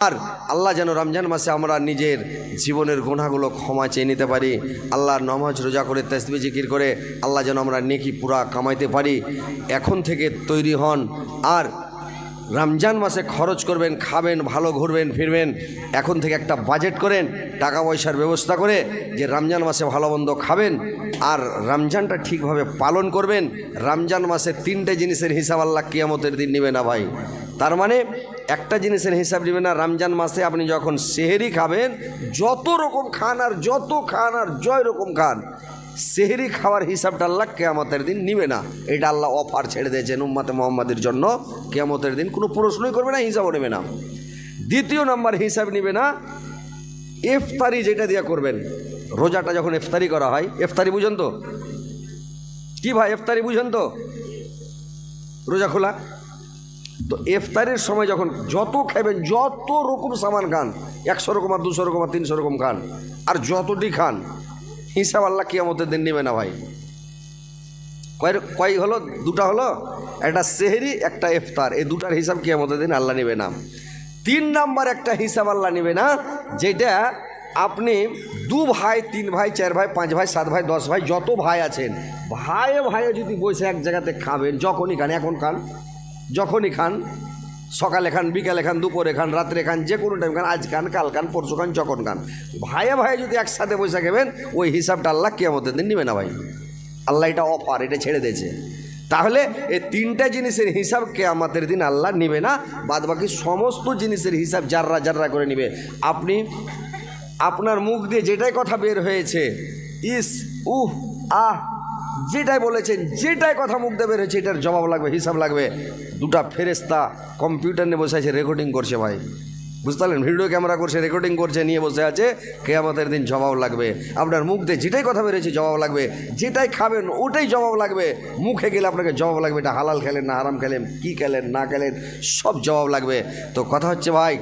আর আল্লাহ যেন রমজান মাসে আমরা নিজের জীবনের গুনাহগুলো ক্ষমা চেয়ে নিতে পারি। আল্লাহর নামাজ রোজা করে তাসবিহ জিকির করে আল্লাহ যেন আমরা নেকি পুরা কামাইতে পারি। এখন থেকে তৈরি হন আর রমজান মাসে খরচ করবেন, খাবেন, ভালো ঘুরবেন ফিরবেন। এখন থেকে একটা বাজেট করেন, টাকা পয়সার ব্যবস্থা করে যে রমজান মাসে ভালো মন্দ খাবেন আর রমজানটা ঠিকভাবে পালন করবেন। রমজান মাসে 3টে জিনিসের হিসাব আল্লাহ কিয়ামতের দিন নেবে না ভাই। তার মানে একটা জিনিসের হিসাব নেবে না। রমজান মাসে আপনি যখন সেহরি খাবেন, যত রকম খান আর যত খান আর জয় রকম খান, সেহরি খাওয়ার হিসাবটা আল্লাহ কিয়ামতের দিন নিবে না। এটা আল্লাহ অফার ছেড়ে দিয়েছেন উম্মতে মুহাম্মাদের জন্য। কিয়ামতের দিন কোনো প্রশ্নই করবে না, হিসাবও নেবে না। দ্বিতীয় নম্বর হিসাব নিবে না ইফতারি, যেটা দিয়ে করবেন। রোজাটা যখন ইফতারি করা হয়, ইফতারি বুঝেন তো কি ভাই? ইফতারি বুঝেন তো? রোজা খোলা তো ইফতারির সময় যখন যত খাবেন, যত রকম সামান খান, 100 রকম আর 200 রকম আর 300 রকম খান, আর যতটি খান, হিসাব আল্লাহ কিয়ামতের দিন নেবে না ভাই। কয় হলো? দুটা হলো, একটা সেহরি একটা ইফতার। এই দুটার হিসাব কিয়ামতের দিন আল্লাহ নেবে না। 3 নাম্বার একটা হিসাব আল্লাহ নেবে না, যেটা আপনি 2 ভাই 3 ভাই 4 ভাই 5 ভাই 7 ভাই 10 ভাই যত ভাই আছেন, ভাইয়ে ভাইয়ে যদি বসে এক জায়গাতে খাবেন, যখনই খান, এখন খান, যখনই খান, সকালে খান, বিকালে খান, দুপুরে খান, রাত্রে খান, যে কোনো টাইম খান, আজ খান, কাল খান, পরশু খান, যখন খান, ভাইয়ে ভাইয়ে যদি একসাথে বসে খাবেন, ওই হিসাবটা আল্লাহ কিয়ামতের দিন নেবে না ভাই। আল্লাহ এটা অফার, এটা ছেড়ে দিয়েছে। তাহলে এই 3টে জিনিসের হিসাব কিয়ামতের দিন আল্লাহ নেবে না, বাদ বাকি সমস্ত জিনিসের হিসাব জাররা জাররা করে নেবে। আপনি আপনার মুখ দিয়ে যেটাই কথা বের হয়েছে, ইস উহ আহ যেটাই বলেছেন, যেটাই কথা মুখ দিয়ে বের হয়েছে, এটার জবাব লাগবে, হিসাব লাগবে। 2টা ফেরেশতা কম্পিউটার নিয়ে বসে আছে, রেকর্ডিং করছে ভাই, বুঝতে পারলেন? ভিডিও ক্যামেরা করছে, রেকর্ডিং করছে, নিয়ে বসে আছে। কিয়ামতের দিন জবাব লাগবে। আপনার মুখ দিয়ে যেটাই কথা বেরিয়েছে জবাব লাগবে, যেটাই খাবেন ওটাই জবাব লাগবে। মুখে গেলে আপনাকে জবাব লাগবে, এটা হালাল খেলেন না হারাম খেলেন, কী খেলেন না খেলেন, সব জবাব লাগবে। তো কথা হচ্ছে ভাই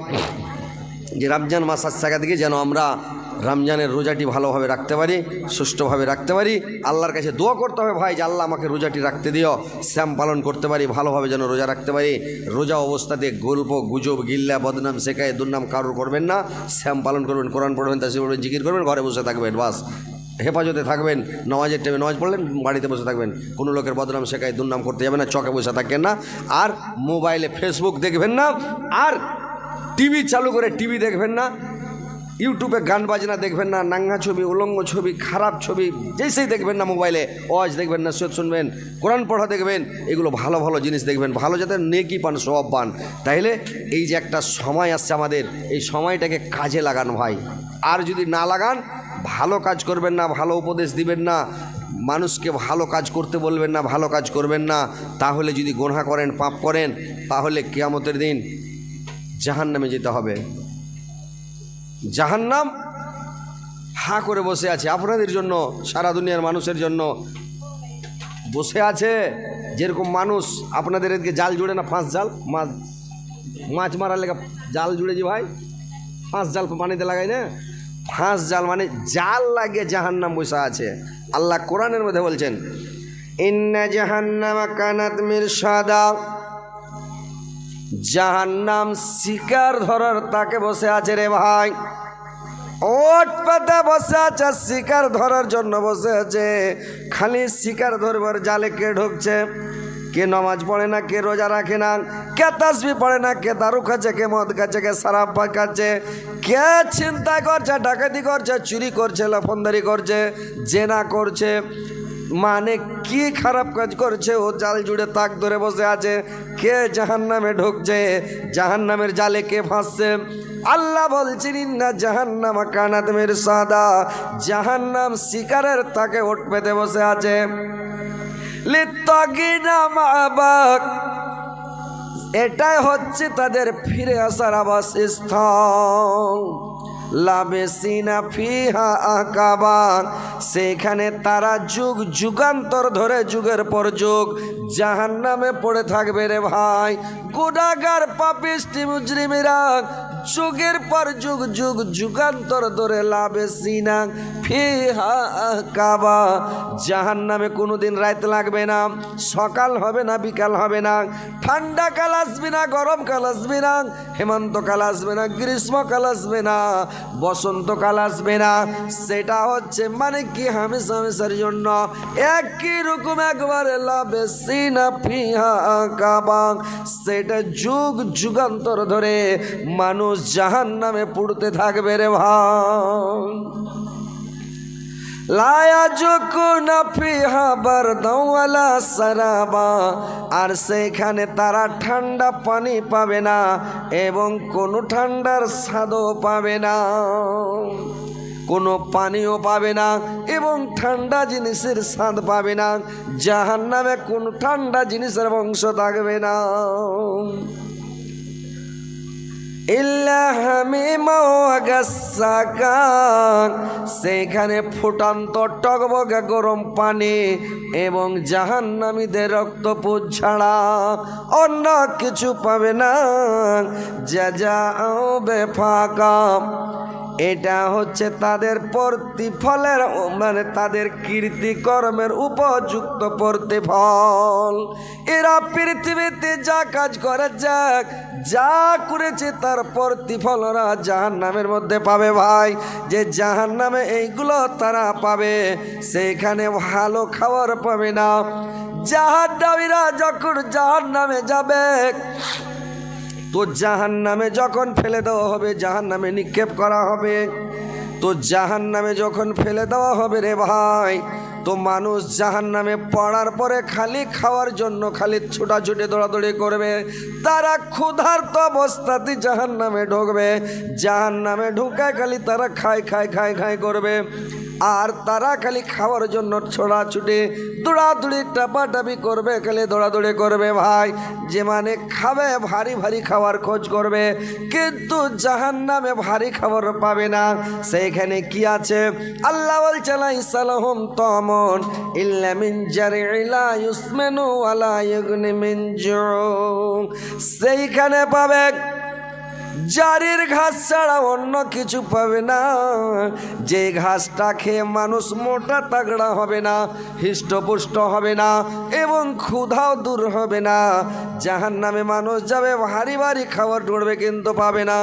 যে রমজান মাস আসছে দিকে যেন আমরা রমজানের রোজাটি ভালোভাবে রাখতে পারি, সুষ্ঠুভাবে রাখতে পারি। আল্লাহর কাছে দোয়া করতে হবে ভাই যে আল্লাহ আমাকে রোজাটি রাখতে দিও, শ্যাম পালন করতে পারি, ভালোভাবে যেন রোজা রাখতে পারি। রোজা অবস্থাতে গল্প গুজব গিল্লা বদনাম শেখায় দুর্নাম কারোর করবেন না। শ্যাম পালন করবেন, কোরআন পড়বেন, তাসবিহ পড়বেন, জিকির করবেন, ঘরে বসে থাকবেন, বাস হেফাজতে থাকবেন। নামাজের টাইমে নামাজ পড়লেন, বাড়িতে বসে থাকবেন, কোনো লোকের বদনাম শেখায় দুর্নাম করতে যাবেন না, চকে বসে থাকবেন না, আর মোবাইলে ফেসবুক দেখবেন না, আর টিভি চালু করে টিভি দেখবেন না, ইউটিউবে গান বাজনা দেখবেন না, নাঙ্গা ছবি, উলঙ্গ ছবি, খারাপ ছবি যেসেই দেখবেন না, মোবাইলে ওয়াজ দেখবেন না, নসিহত শুনবেন, কোরআন পড়া দেখবেন, এগুলো ভালো ভালো জিনিস দেখবেন, ভালো যাতে নেকি পান, সওয়াব পান। তাইলে এই যে একটা সময় আসছে আমাদের, এই সময়টাকে কাজে লাগান ভাই। আর যদি না লাগান, ভালো কাজ করবেন না, ভালো উপদেশ দিবেন না, মানুষকে ভালো কাজ করতে বলবেন না, ভালো কাজ করবেন না, তাহলে যদি গুনাহ করেন, পাপ করেন, তাহলে কিয়ামতের দিন জাহান্নামে যেতে হবে। জাহান্নাম হা করে বসে আছে আপনাদের জন্য, সারা দুনিয়ার মানুষের জন্য বসে আছে। যেরকম মানুষ আপনাদের এদিকে জাল জুড়ে না, ফাঁস জাল, মাছ মারার লেগে জাল জুড়েছি ভাই, ফাঁস জাল পানিতে লাগাই না, ফাঁস জাল মানে জাল লাগিয়ে জাহান্নাম বসে আছে। আল্লাহ কোরআনের মধ্যে বলছেন, ইন্না জাহান্নামা কানাত মিরসাদা, জাহান্নাম শিকার ধরার তাকে বসে আছে রে ভাই, ওট পাতা বসে আছে, শিকার ধরার জন্য বসে আছে। খালি শিকার ধরবার জালে কে ঢুকছে? কে নামাজ পড়ে না, কে রোজা রাখে না, কে তাসবিহ পড়ে না, কে দারু খাচ্ছে, কে মদ খাচ্ছে, কে শরাব খাচ্ছে, কে চিন্তা করছে, ডাকাতি করছে, চুরি করছে, লাফনদারি করছে, জেনা করছে, মানে কি খারাপ কাজ করছে, ও জাল জুড়ে তাক ধরে বসে আছে। কে জাহান্নামে ঢুকছে, জাহান্নামের জালে কে ফাঁসছে? আল্লাহ বলছেন, ইন্না জাহান্নামা কানাত মিরসাদা, জাহান্নাম শিকারের তাকে ওঠ পেতে বসে আছে। লিত্তাগিনা মাবাক, এটাই হচ্ছে তাদের ফিরে আসার আবাসস্থল। লাবেসিনা ফিহা আকাবা, সেখানে তারা যুগ যুগান্তর ধরে, যুগের পর যুগ জাহান্নামে পড়ে থাকবে রে ভাই। গুনাহগার পাপিষ্টি মুজরিমেরা যুগের পর যুগ যুগ যুগান্তর ধরে লাভে সিনা ফিহা কাবা। জাহান্নামে কোনোদিন রাত লাগবে না, সকাল হবে না, বিকাল হবে না, ঠান্ডা কাল আসবে না, গরমকাল আসবে না, হেমন্তকাল আসবে না, গ্রীষ্মকাল আসবে না, বসন্তকাল আসবে না। সেটা হচ্ছে মানে কি হামেশা হামেশার জন্য একই রকম একবারে লাভে সিনা ফিহা কাবা। সেটা যুগ যুগান্তর ধরে মানুষ জাহান্নামে পুড়তে থাকবে রে ভাই। লায়া যকুনা ফিহা বারদাও ওয়ালা সারাবা। আর সেখানে তারা ঠান্ডা পানি পাবে না এবং কোনো ঠান্ডার স্বাদও পাবে না, কোনো পানিও পাবে না এবং ঠান্ডা জিনিসের স্বাদ পাবে না। জাহান্নামে কোনো ঠান্ডা জিনিসের বংশ থাকবে না। সেখানে ফুটান্ত টকবকে গরম পানি এবং জাহান্নামীদের রক্তপুঞ্জ ছাড়া অন্য কিছু পাবে না। যা বেফাকা, এটা হচ্ছে তাদের প্রতিফলের মানে তাদের কীর্তিকর্মের উপযুক্ত প্রতিফল। এরা পৃথিবীতে যা কাজ করে যাক, যা করেছে তার প্রতিফল ওরা জাহান্নামের মধ্যে পাবে ভাই। যে জাহান্নামে এইগুলো তারা পাবে, সেখানে ভালো খাবার পাবে না। জাহান্নামীরা যখন জাহান্নামে যাবে, তো জাহান্নামে যখন ফেলে দেওয়া হবে, জাহান্নামে নিক্ষেপ করা হবে, তো জাহান্নামে যখন ফেলে দেওয়া হবে রে ভাই, তো মানুষ জাহান্নামে পড়ার পরে খালি খাওয়ার জন্য খালি ছোটাছুটি দৌড়াদৌড়ি করবে। তারা ক্ষুধার্ত অবস্থাতে জাহান্নামে ঢুকবে, জাহান্নামে ঢুকে খালি তারা খাই খাই খাই খাই করবে। আর তারা খালি খাওয়ার জন্য ছোড়াছুটি দৌড়াদৌড়ি টাপাটাপি করবে, খালি দৌড়াদৌড়ি করবে ভাই। যে মানে খাবে ভারী ভারী খাবার খোঁজ করবে, কিন্তু জাহান্নামে ভারী খাবার পাবে না। সেইখানে কি আছে? আল্লাহ বলছে লাইসালাহুম তামুন ইল্লা মিন জারিলা ইউসমিনু ওয়ালা ইউগনি মিন জু। সেইখানে পাবে জারির ঘাস ছাড়া অন্য কিছু পাবে না। যে ঘাসটা খেয়ে মানুষ মোটা তাগড়া হবে না, হৃষ্টপুষ্ট হবে না এবং ক্ষুধাও দূর হবে না। জাহান্নামে মানুষ যাবে ভারী ভারী খাবার ঢুঁড়বে, কিন্তু পাবে না।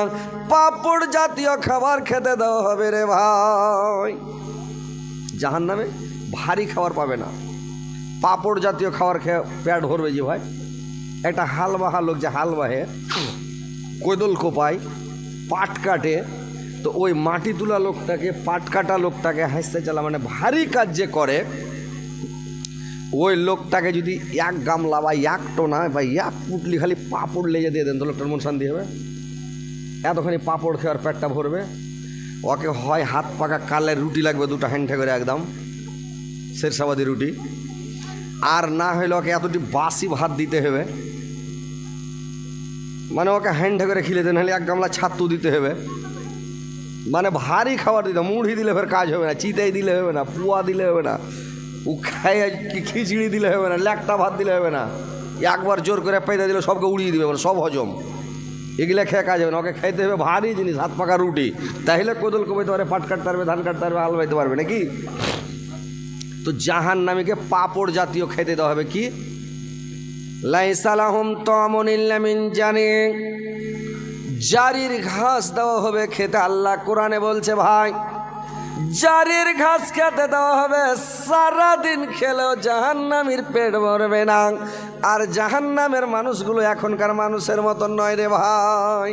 পাপড় জাতীয় খাবার খেতে দেওয়া হবে রে ভাই। জাহান্নামে ভারী খাবার পাবে না, পাপড় জাতীয় খাবার খেয়ে পেট ভরবে। যে ভাই একটা হালবাহা লোক, যে হালবাহে কোদল কোপায়, পাট কাটে, তো ওই মাটি তোলা লোকটাকে, পাট কাটা লোকটাকে হাসতে চালা মানে ভারী কাজ যে করে, ওই লোকটাকে যদি এক গামলা বা এক টোনা বা এক পুটলি খালি পাপড় লেগে দিয়ে দেন, তো লোকটার মন শান্তি হবে। এতখানি পাপড় খেয়ে আর পেটটা ভরবে। ওকে হয় হাত পাকা কালের রুটি লাগবে, দুটো হ্যান্ডে করে একদম শেরশাবাদি রুটি, আর না হইলে ওকে এতটি বাসি ভাত দিতে হবে, মানে ওকে হ্যান্ডে করে খিলে দেন, হলে এক গামলা ছাতু দিতে হবে, মানে ভারী খাবার দিতে। মুড়ি দিলে ফের কাজ হবে না, চিতাই দিলে হবে না, পুয়া দিলে হবে না, ও খাই খিচড়ি দিলে হবে না, ল্যাকটা ভাত দিলে হবে না। একবার জোর করে পাইতে দিলে সবকে উড়িয়ে দিবে, মানে সব হজম। এগুলো খেয়ে কাজ হবে না, ওকে খাইতে হবে ভারী জিনিস, হাত পাকা রুটি। তাহলে কোদল কমাইতে পারবে, পাট কাটতে পারবে, ধান কাটতে পারবে, হাল বাইতে পারবে নাকি। তো জাহান্নামীকে পাপড় জাতীয় খেতে দেওয়া হবে কি? লাইসা লাহুম তামুন ইল্লা মিন জানি, জারির ঘাস দেওয়া হবে খেতে। আল্লাহ কোরআনে বলছে ভাই, জারির ঘাস খেতে দেওয়া হবে। সারাদিন খেলেও জাহান্নামীর পেট ভরবে না। আর জাহান্নামের মানুষগুলো এখনকার মানুষের মতন নয় রে ভাই।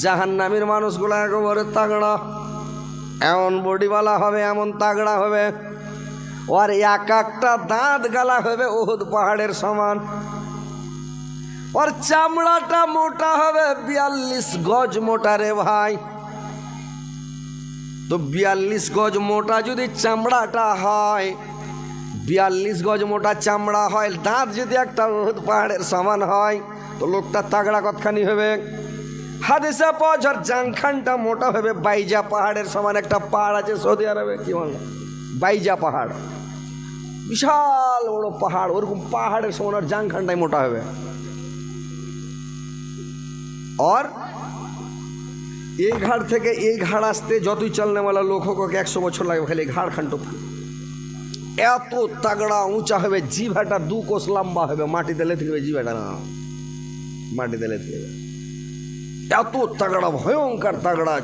জাহান্নামীর মানুষগুলো একেবারে তাগড়া, এমন বডিওয়ালা হবে, এমন তাগড়া হবে, ওর এক একটা দাঁত গালা হবে উহুদ পাহাড়ের সমান। ওর চামড়াটা মোটা হবে 42 গজ মোটা রে ভাই। তো 42 গজ মোটা যদি চামড়াটা হয়, 42 গজ মোটা চামড়া হয়, দাঁত যদি একটা উহুদ পাহাড়ের সমান হয়, তো লোকটা তাগড়া কতখানি হবে? হাদিসে পাওয়া যায় জাংখানটা মোটা হবে বাইজা পাহাড়ের সমান। একটা পাহাড় আছে সৌদি আরবে, কি বল, বাইজা পাহাড়, বিশাল বড় পাহাড়, ওরকম পাহাড়ের সমান আর জাংখানটাই মোটা হবে। और এই ঘাড় থেকে এই ঘাড় আসতে যতই চলনেওয়ালা লোক হোক ওকে 100 বছর লাগবে খালি ঘাড় খান টপকে। এত তাগড়া উঁচা হবে, জিভাটা 2 কোষ লম্বা হবে, মাটিতে লেথে দেবে জিভাটা, না মাটিতে লেথে দেবে, এত তাগড়া ভয়ঙ্কর তাগড়া